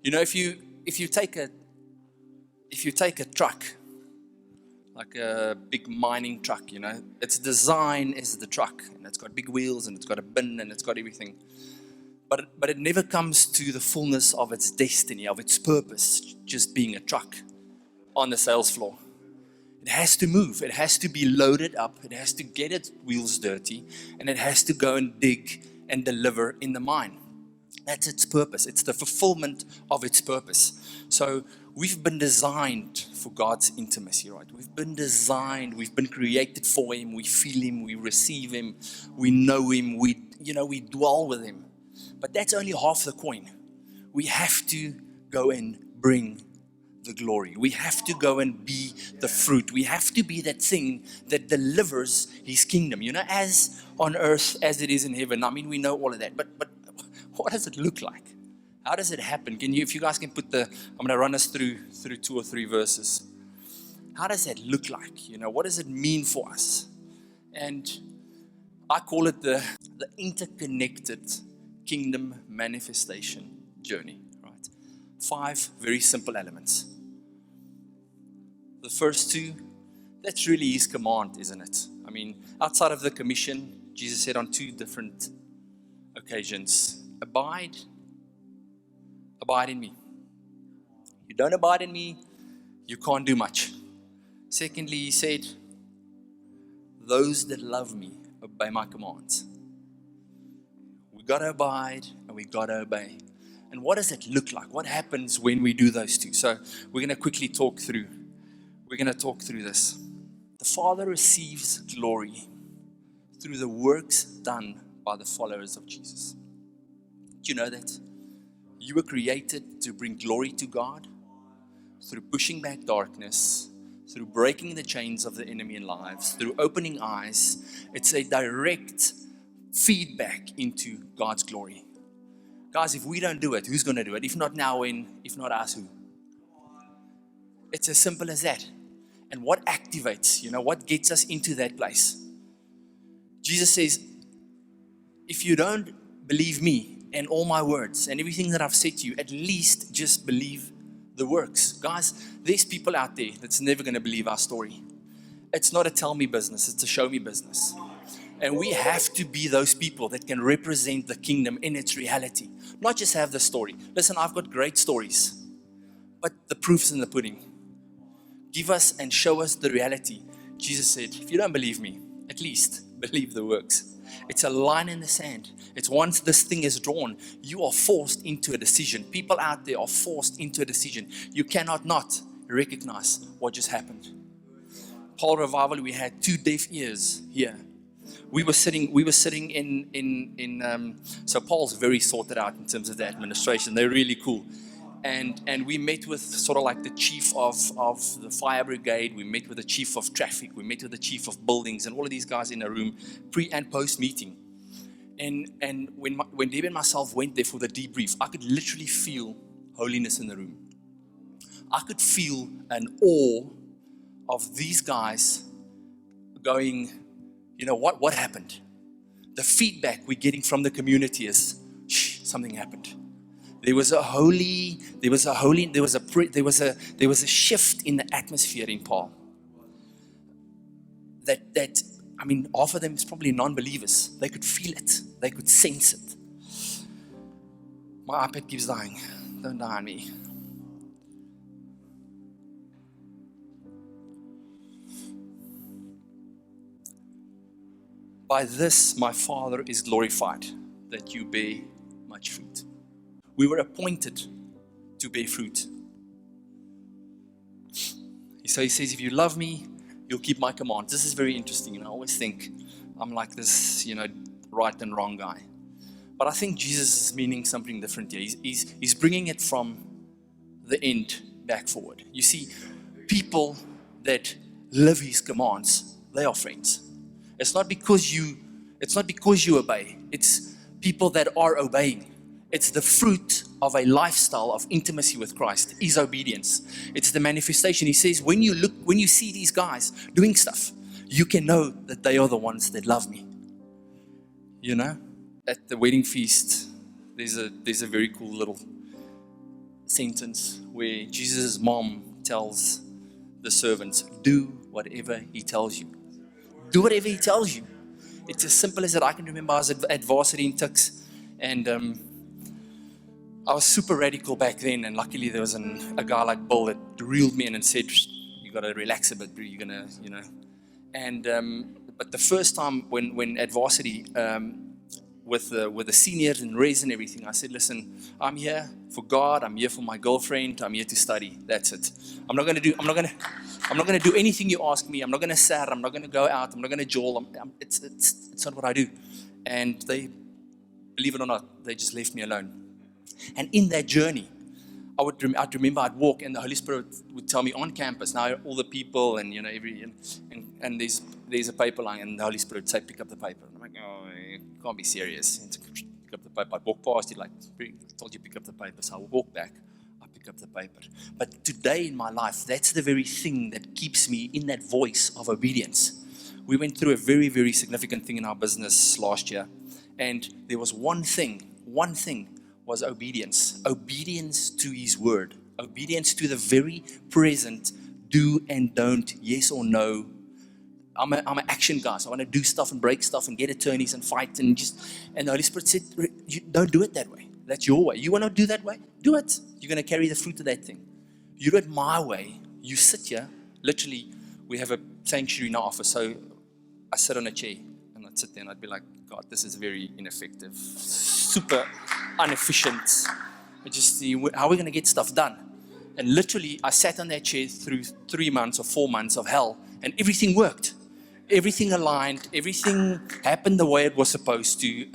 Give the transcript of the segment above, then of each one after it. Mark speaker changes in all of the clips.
Speaker 1: You know, if you take a truck, like a big mining truck, you know, its design is the truck, and it's got big wheels, and it's got a bin, and it's got everything. But it never comes to the fullness of its destiny, of its purpose, just being a truck on the sales floor. It has to move. It has to be loaded up. It has to get its wheels dirty, and it has to go and dig and deliver in the mine. That's its purpose. It's the fulfillment of its purpose. So we've been designed for God's intimacy, right? We've been designed. We've been created for Him. We feel Him. We receive Him. We know Him. We dwell with Him. But that's only half the coin. We have to go and bring the glory. We have to go and be the fruit. We have to be that thing that delivers His kingdom, you know, as on earth as it is in heaven. I mean, we know all of that, but what does it look like? How does it happen? If you guys can put I'm going to run us through 2 or 3 verses. How does that look like? You know, what does it mean for us? And I call it the interconnected kingdom manifestation journey, right? 5 very simple elements. The first 2, that's really His command, isn't it? I mean, outside of the commission, Jesus said on 2 different occasions, abide in me. You don't abide in me, you can't do much. Secondly, He said, those that love me obey my commands. We got to abide and we got to obey. And what does it look like? What happens when we do those 2? So we're going to quickly talk through. We're going to talk through this. The Father receives glory through the works done by the followers of Jesus. Do you know that? You were created to bring glory to God through pushing back darkness, through breaking the chains of the enemy in lives, through opening eyes. It's a direct feedback into God's glory. Guys, if we don't do it, who's going to do it? If not now, when? If not us, who? It's as simple as that. And what activates, you know, what gets us into that place? Jesus says, if you don't believe me and all my words and everything that I've said to you, at least just believe the works. Guys, there's people out there that's never going to believe our story. It's not a tell me business, it's a show me business. And we have to be those people that can represent the kingdom in its reality. Not just have the story. Listen, I've got great stories, but the proof's in the pudding. Give us and show us the reality. Jesus said, if you don't believe me, at least believe the works. It's a line in the sand. It's once this thing is drawn, you are forced into a decision. People out there are forced into a decision. You cannot not recognize what just happened. Paul Revival, we had 2 deaf ears here. We were sitting in so Paul's very sorted out in terms of the administration. They're really cool. And we met with sort of like the chief of the fire brigade. We met with the chief of traffic. We met with the chief of buildings, and all of these guys in a room, pre and post meeting. And when Deb and myself went there for the debrief, I could literally feel holiness in the room. I could feel an awe of these guys going, you know, what happened? The feedback we're getting from the community is, something happened. There was a shift in the atmosphere in Paul. That I mean, half of them is probably non-believers. They could feel it. They could sense it. My iPad keeps dying. Don't die on me. By this, my Father is glorified, that you bear much fruit. We were appointed to bear fruit. So he says, if you love me, you'll keep my commands. This is very interesting. I always think I'm like this, right and wrong guy. But I think Jesus is meaning something different here. He's bringing it from the end back forward. You see, people that live his commands, they are friends. It's not because you obey. It's people that are obeying. It's the fruit of a lifestyle of intimacy with Christ, is obedience. It's the manifestation. He says, when you see these guys doing stuff, you can know that they are the ones that love me. At the wedding feast, there's a very cool little sentence where Jesus' mom tells the servants, do whatever he tells you. Do whatever he tells you. It's as simple as that. I can remember I was at varsity in Tux, and I was super radical back then, and luckily there was a guy like Bill that reeled me in and said, you got to relax a bit, bro. You're going to, And but the first time when at varsity, with the seniors and Rez and everything, I said, listen, I'm here for God, I'm here for my girlfriend, I'm here to study. That's it. I'm not gonna do anything you ask me. I'm not gonna sat, I'm not gonna go out, I'm not gonna jawl. It's not what I do. And they, believe it or not, they just left me alone. And in that journey, I'd remember I'd walk and the Holy Spirit would tell me on campus, now all the people and and there's a paper lying, and the Holy Spirit would say, pick up the paper. And I'm like, oh, you can't be serious. Pick up the paper. I'd walk past you like, I told you pick up the paper. So I would walk back, I pick up the paper. But today in my life, that's the very thing that keeps me in that voice of obedience. We went through a very, very significant thing in our business last year. And there was one thing was obedience. Obedience to His word. Obedience to the very present do and don't, yes or no. I'm an action guy, so I want to do stuff and break stuff and get attorneys and fight and the Holy Spirit said, you don't do it that way. That's your way. You want to do that way? Do it. You're going to carry the fruit of that thing. You do it my way. You sit here. Literally, we have a sanctuary in our office, so I sit on a chair and I'd sit there and I'd be like, God, this is very ineffective, super inefficient. How are we going to get stuff done? And literally, I sat on that chair through 3 months or 4 months of hell, and everything worked. Everything aligned. Everything happened the way it was supposed to.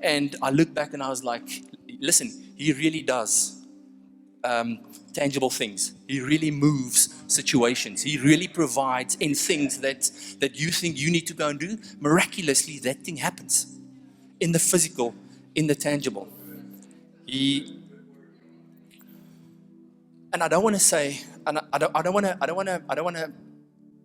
Speaker 1: And I look back and I was like, listen, He really does tangible things. He really moves situations. He really provides in things that you think you need to go and do. Miraculously, that thing happens. In the physical, in the tangible. And I don't want to say, and I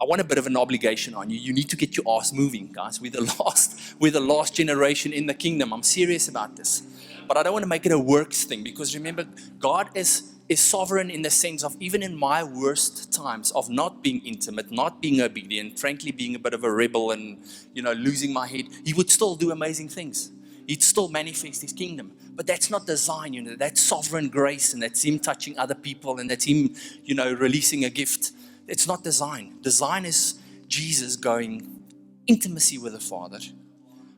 Speaker 1: want a bit of an obligation on you. You need to get your ass moving, guys. We're the last generation in the kingdom. I'm serious about this. But I don't want to make it a works thing, because remember, God is sovereign in the sense of, even in my worst times of not being intimate, not being obedient, frankly being a bit of a rebel and losing my head, He would still do amazing things. He'd still manifest His kingdom. But that's not design, that's sovereign grace, and that's Him touching other people, and that's Him, releasing a gift. It's not design. Design is Jesus going intimacy with the Father,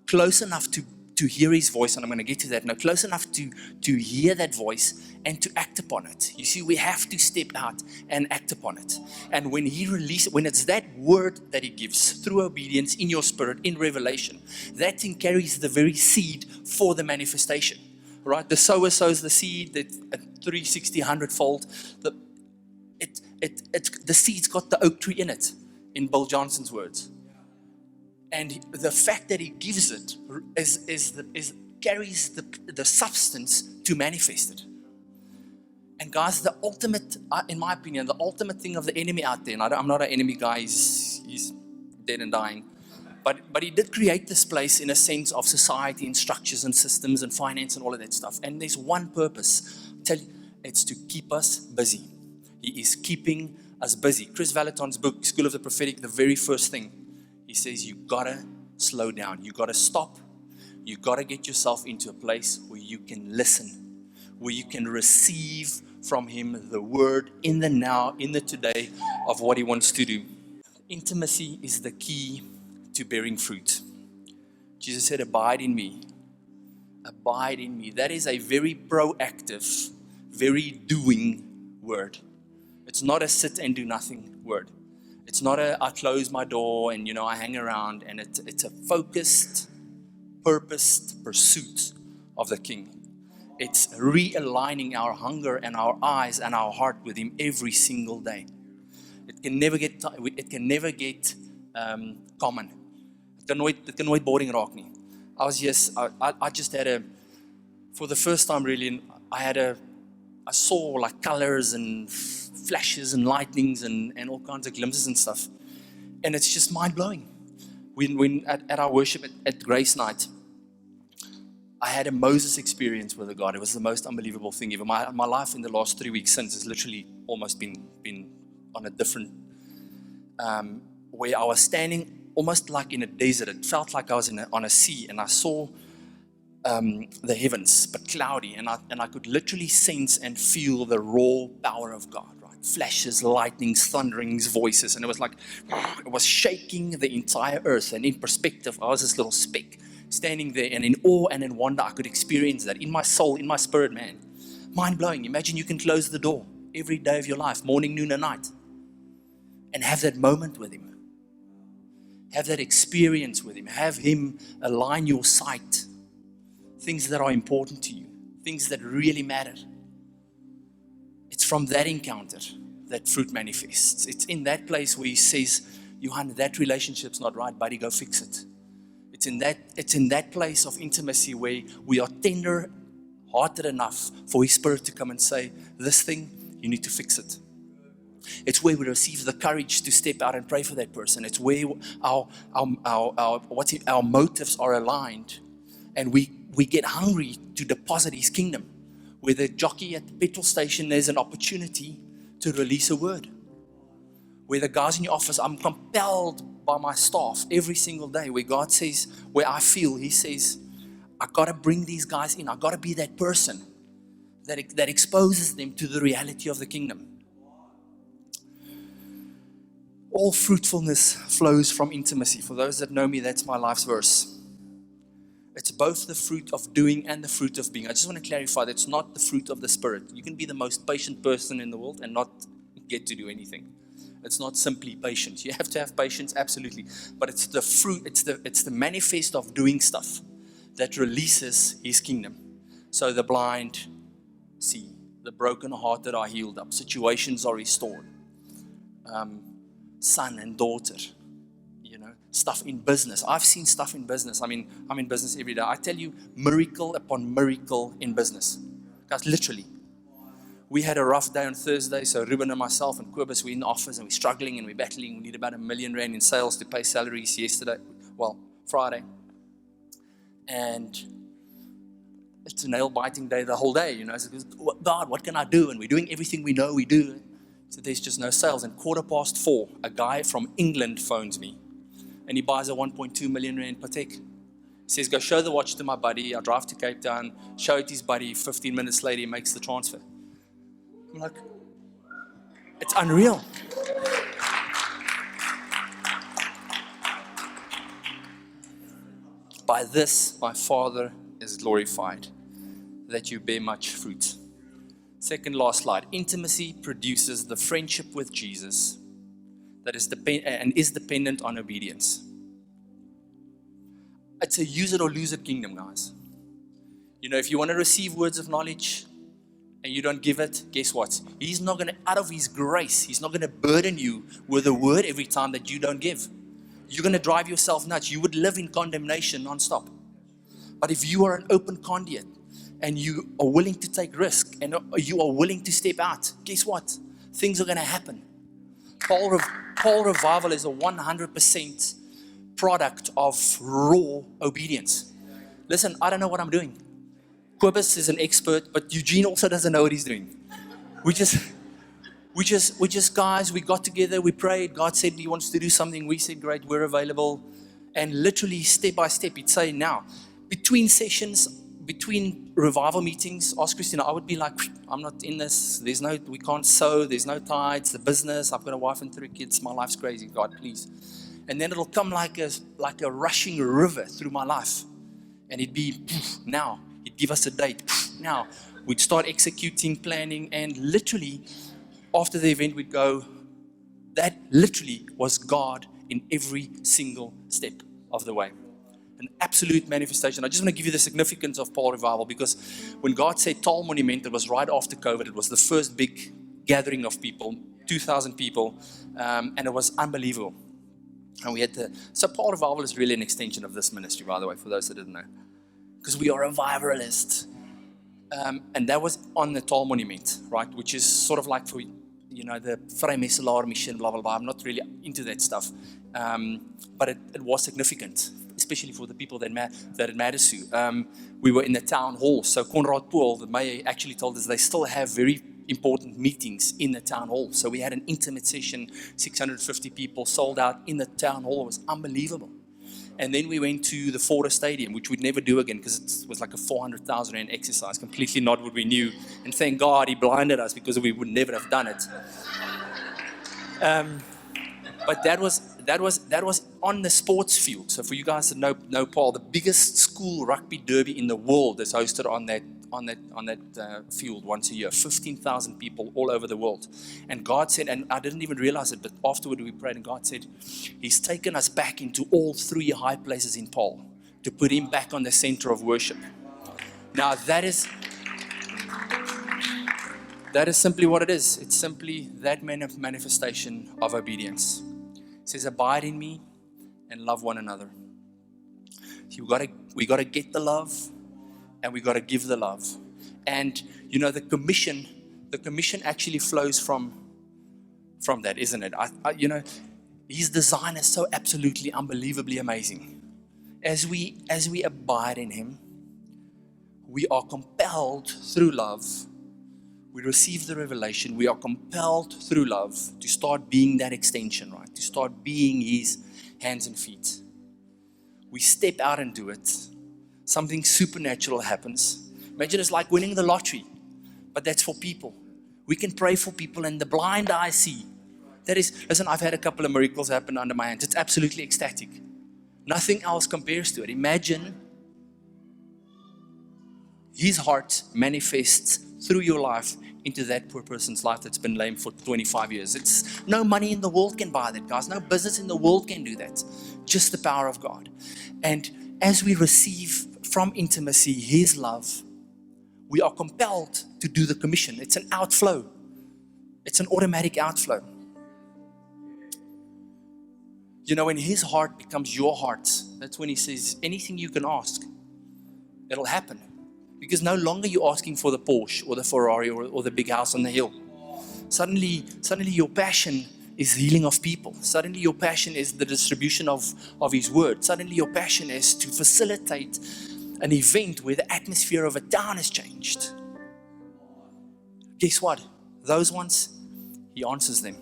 Speaker 1: close enough to hear His voice, and I'm going to get to that now, close enough to hear that voice and to act upon it. You see, we have to step out and act upon it. And when He releases, when it's that word that He gives through obedience in your spirit, in revelation, that thing carries the very seed for the manifestation. Right? The sower sows the seed at 360, 100-fold. The seed's got the oak tree in it, in Bill Johnson's words. And the fact that He gives it carries the substance to manifest it. And guys, the ultimate, in my opinion, the ultimate thing of the enemy out there, and I'm not an enemy guy, he's dead and dying, but he did create this place in a sense of society and structures and systems and finance and all of that stuff. And there's one purpose. Tell you, it's to keep us busy. He is keeping us busy. Chris Vallotton's book, School of the Prophetic, the very first thing, he says, you gotta slow down. You gotta stop. You gotta get yourself into a place where you can listen, where you can receive from Him the word in the now, in the today of what He wants to do. Intimacy is the key to bearing fruit. Jesus said, abide in me. Abide in me. That is a very proactive, very doing word. It's not a sit and do nothing word. It's not I close my door and I hang around, and it's a focused, purposed pursuit of the King. It's realigning our hunger and our eyes and our heart with Him every single day. It can never get common. Dit kan nooit boring raak nie. I just had for the first time really, I saw like colors and flashes and lightnings and all kinds of glimpses and stuff. And it's just mind blowing. When at our worship at Grace Night, I had a Moses experience with a God. It was the most unbelievable thing ever. My life in the last 3 weeks since has literally almost been on a different, where I was standing almost like in a desert. It felt like I was on a sea, and I saw the heavens, but cloudy, and I could literally sense and feel the raw power of God, right? Flashes, lightnings, thunderings, voices, and it was like, it was shaking the entire earth. And in perspective, I was this little speck standing there, and in awe and in wonder, I could experience that in my soul, in my spirit, man. Mind-blowing. Imagine you can close the door every day of your life, morning, noon, and night, and have that moment with Him. Have that experience with Him. Have Him align your sight. Things that are important to you, things that really matter. It's from that encounter that fruit manifests. It's in that place where He says, Johan, that relationship's not right, buddy, go fix it. It's in that place of intimacy where we are tender-hearted enough for His Spirit to come and say, this thing, you need to fix it. It's where we receive the courage to step out and pray for that person. It's where our motives are aligned, and we get hungry to deposit His kingdom. Where the jockey at the petrol station, there's an opportunity to release a word. Where the guys in your office, I'm compelled by my staff every single day, where God says, where I feel, He says, I got to bring these guys in. I got to be that person that exposes them to the reality of the kingdom. All fruitfulness flows from intimacy. For those that know me, that's my life's verse. It's both the fruit of doing and the fruit of being. I just want to clarify, that's not the fruit of the Spirit. You can be the most patient person in the world and not get to do anything. It's not simply patience. You have to have patience, absolutely. But it's the fruit, it's the manifest of doing stuff that releases His kingdom. So the blind see, the brokenhearted are healed up, situations are restored. Son and daughter, stuff in business. I've seen stuff in business. I'm in business every day. I tell you, miracle upon miracle in business. Guys, literally. We had a rough day on Thursday, so Ruben and myself and Kobus, we're in the office and we're struggling and we're battling. We need about R1 million in sales to pay salaries Friday. And it's a nail-biting day the whole day, So, God, what can I do? And we're doing everything we know we do. So there's just no sales. And 4:15, a guy from England phones me. And he buys a 1.2 million rand Patek. He says, go show the watch to my buddy. I drive to Cape Town, show it to his buddy. 15 minutes later, he makes the transfer. I'm like, it's unreal. By this, my Father is glorified, that you bear much fruit. Second last slide. Intimacy produces the friendship with Jesus that is dependent on obedience. It's a use it or lose it kingdom, guys. If you want to receive words of knowledge and you don't give it, guess what? He's not going to, out of His grace, He's not going to burden you with a word every time that you don't give. You're going to drive yourself nuts. You would live in condemnation nonstop. But if you are an open conduit and you are willing to take risk and you are willing to step out, guess what? Things are going to happen. Paul Revival is a 100% product of raw obedience. Listen, I don't know what I'm doing. Kobus is an expert, but Eugene also doesn't know what he's doing. We just guys, we got together, we prayed. God said He wants to do something. We said, great, we're available. And literally step by step, He'd say, now, between sessions, between revival meetings, ask Christina, I would be like, I'm not in this. We can't sow. There's no tithes. The business. I've got a wife and 3 kids. My life's crazy. God, please. And then it'll come like a rushing river through my life. And it'd be, now. He'd give us a date. Now. We'd start executing, planning. And literally, after the event, we'd go, that literally was God in every single step of the way. An absolute manifestation. I just want to give you the significance of Paul Revival, because when God said Tal Monument, it was right after COVID. It was the first big gathering of people, 2,000 people, and it was unbelievable. And we had so Paul Revival is really an extension of this ministry, by the way, for those that didn't know, because we are revivalists. And that was on the Tal Monument, right, which is sort of like for, the Vrymeslaer mission, blah, blah, blah. I'm not really into that stuff, but it was significant. especially for the people that it matters to. We were in the town hall. So Conrad Poel, the mayor, actually told us they still have very important meetings in the town hall. So we had an intimate session, 650 people sold out in the town hall. It was unbelievable. And then we went to the Forest Stadium, which we'd never do again because it was like a 400,000 rand exercise, completely not what we knew. And thank God he blinded us because we would never have done it. But that was on the sports field. So for you guys that know Paul, the biggest school rugby derby in the world is hosted on that field once a year. 15,000 people all over the world. And God said, and I didn't even realize it, but afterward we prayed, and God said, He's taken us back into all three high places in Paul to put him back on the center of worship. Now that is simply what it is. It's simply that manifestation of obedience. It says, abide in me and love one another. So we gotta get the love, and we gotta give the love. And the commission actually flows from that, isn't it? His design is so absolutely unbelievably amazing. As we abide in Him, we are compelled through love. We receive the revelation. We are compelled through love to start being that extension, right? To start being His hands and feet. We step out and do it. Something supernatural happens. Imagine it's like winning the lottery, but that's for people. We can pray for people and the blind eye see. Listen, I've had a couple of miracles happen under my hands. It's absolutely ecstatic. Nothing else compares to it. Imagine His heart manifests through your life into that poor person's life that's been lame for 25 years. It's no money in the world can buy that, guys. No business in the world can do that. Just the power of God. And as we receive from intimacy His love, we are compelled to do the commission. It's an outflow. It's an automatic outflow. When His heart becomes your heart, that's when He says, anything you can ask, it'll happen. Because no longer you're asking for the Porsche or the Ferrari or the big house on the hill. Suddenly your passion is healing of people. Suddenly your passion is the distribution of His word. Suddenly your passion is to facilitate an event where the atmosphere of a town has changed. Guess what? Those ones, He answers them.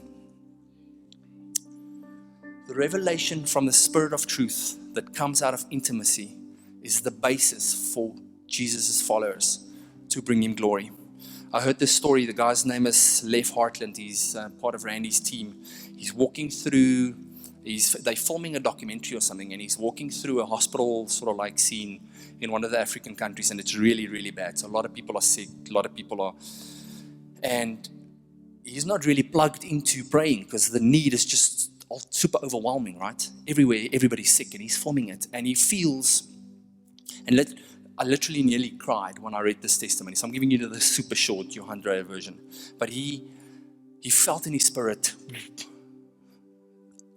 Speaker 1: The revelation from the Spirit of truth that comes out of intimacy is the basis for Jesus' followers to bring Him glory. I heard this story. The guy's name is Lev Hartland. He's part of Randy's team. He's walking through, they're filming a documentary or something, and he's walking through a hospital sort of like scene in one of the African countries, and it's really, really bad. So a lot of people are sick, and he's not really plugged into praying because the need is just super overwhelming, right? Everywhere, everybody's sick, and he's filming it, and he feels, I literally nearly cried when I read this testimony. So I'm giving you the super short Johan Dreyer version. But he felt in his spirit,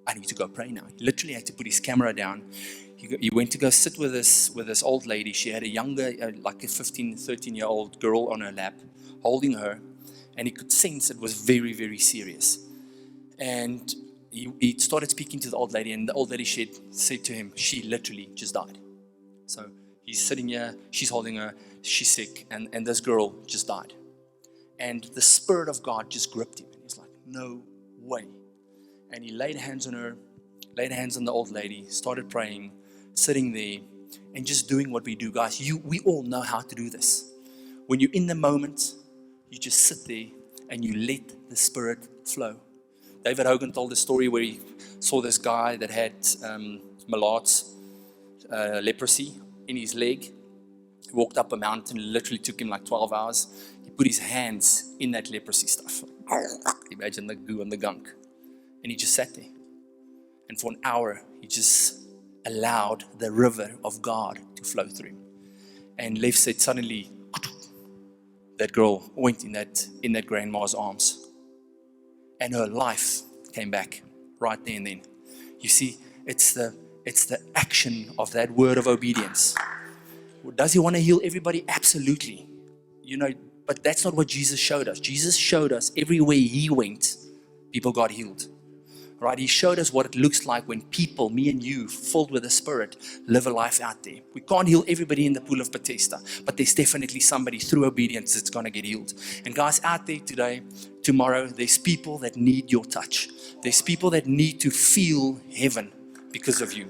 Speaker 1: I need to go pray now. He literally had to put his camera down. He went to go sit with this old lady. She had a younger, like a 15, 13-year-old girl on her lap, holding her. And he could sense it was very, very serious. And he started speaking to the old lady. And the old lady said to him, she literally just died. So he's sitting here, she's holding her, she's sick, and this girl just died. And the Spirit of God just gripped him. And he's like, no way. And he laid hands on her, laid hands on the old lady, started praying, sitting there, and just doing what we do, guys. We all know how to do this. When you're in the moment, you just sit there and you let the Spirit flow. David Hogan told a story where he saw this guy that had Malat's leprosy in his leg. He walked up a mountain. It literally took him like 12 hours. He put his hands in that leprosy stuff. Imagine the goo and the gunk. And he just sat there. And for an hour, he just allowed the river of God to flow through him. And Lev said suddenly, that girl went in that grandma's arms. And her life came back right there and then. You see, it's the action of that word of obedience. Does He want to heal everybody? Absolutely. But that's not what Jesus showed us. Jesus showed us everywhere He went, people got healed. Right? He showed us what it looks like when people, me and you, filled with the Spirit, live a life out there. We can't heal everybody in the pool of Bethesda, but there's definitely somebody through obedience that's going to get healed. And guys, out there today, tomorrow, there's people that need your touch. There's people that need to feel heaven because of you.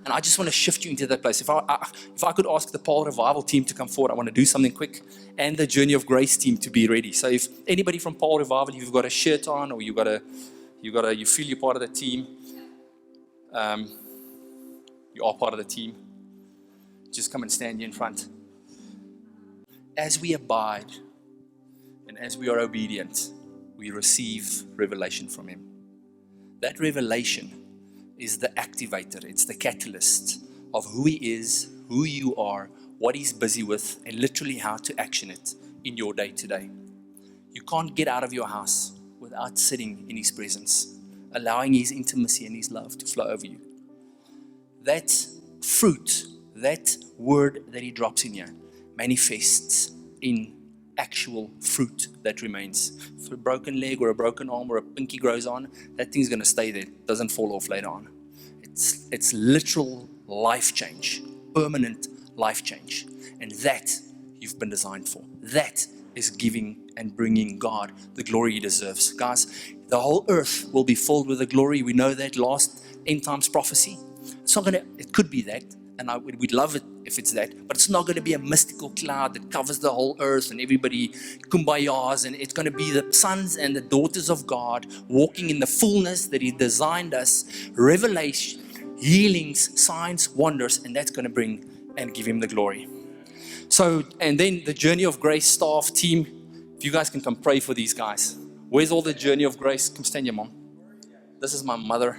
Speaker 1: And I just want to shift you into that place. If I could ask the Paul Revival team to come forward, I want to do something quick, and the Journey of Grace team to be ready. So if anybody from Paul Revival, you've got a shirt on, or you feel you're part of the team, you are part of the team, just come and stand here in front. As we abide and as we are obedient, we receive revelation from Him. That revelation is the activator, it's the catalyst of who He is, who you are, what He's busy with, and literally how to action it in your day today. You can't get out of your house without sitting in His presence, allowing His intimacy and His love to flow over you. That fruit, that word that He drops in you, manifests in actual fruit that remains. If a broken leg or a broken arm or a pinky grows on, that thing's going to stay there. It doesn't fall off later on. It's literal life change, permanent life change. And that you've been designed for. That is giving and bringing God the glory He deserves. Guys, the whole earth will be filled with the glory. We know that last end times prophecy. It could be that, and we'd love it if it's that, but it's not going to be a mystical cloud that covers the whole earth and everybody kumbayas, and it's going to be the sons and the daughters of God walking in the fullness that He designed us, revelation, healings, signs, wonders, and that's going to bring and give Him the glory. So, and then the Journey of Grace staff team, if you guys can come pray for these guys. Where's all the Journey of Grace? Come stand here, Mom. This is my mother.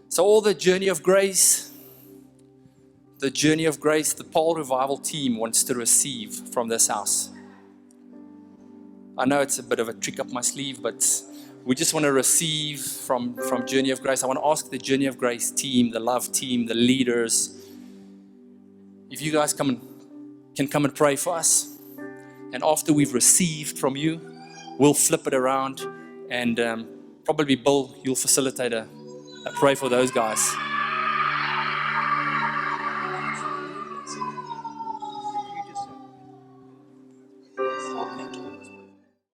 Speaker 1: So all the Journey of Grace, the Paul Revival team wants to receive from this house. I know it's a bit of a trick up my sleeve, but we just want to receive from Journey of Grace. I want to ask the Journey of Grace team, the love team, the leaders, if you guys can come and pray for us. And after we've received from you, we'll flip it around, and probably Bill, you'll facilitate a pray for those guys.